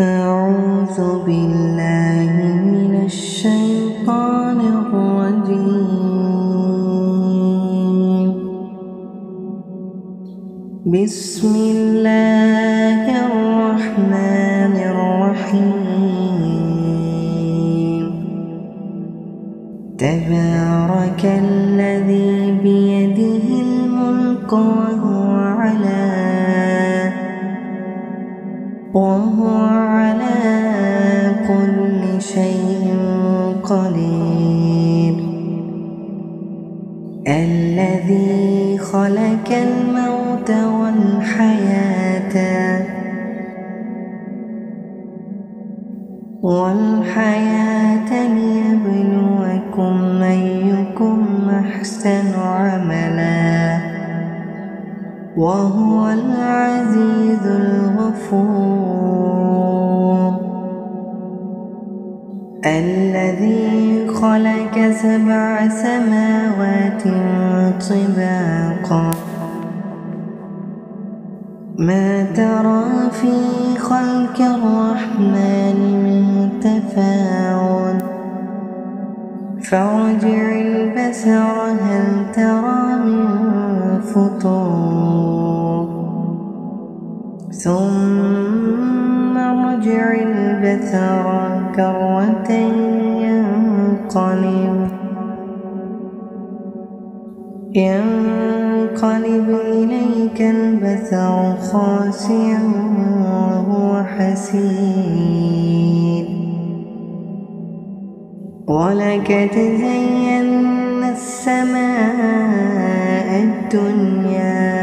أعوذ بالله من الشيطان الرجيم. بسم الله الرحمن الرحيم. تبارك الذي بيده الملك وهو على كل شيء قدير. الذي خلق الموت والحياة ليبلوكم أيكم أحسن عملا وهو العزيز الغفور. الذي خلق 7 سماوات طباقا ما ترى في خلق الرحمن من تفاوت فارجع البصر هل ترى من فطور ثم ارجع البصر كرتين ينقلب إليك البصر خاسئا وهو حسير. ولقد زينا السماء الدنيا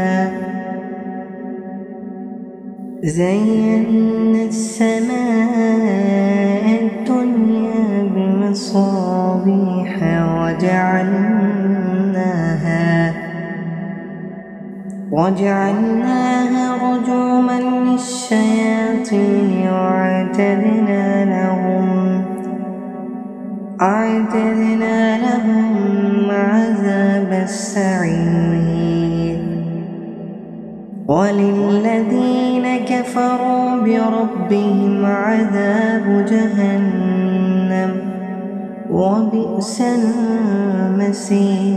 بمصابيح وجعلناها رجوما للشياطين وأعتدنا لهم عذاب السعير. وللذين كفروا بربهم عذاب جهنم وبئس المصير.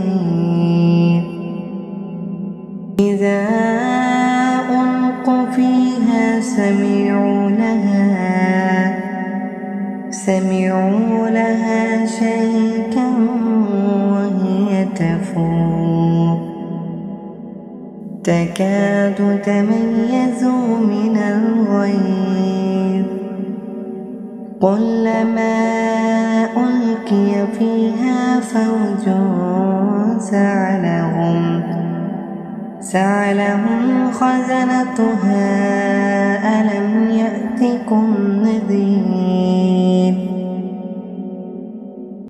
إذا ألقوا فيها سمعوا لها شهيقا وهي تفور تكاد تميز من الغيظ كلما ألقي فيها فوج سألهم خزنتها ألم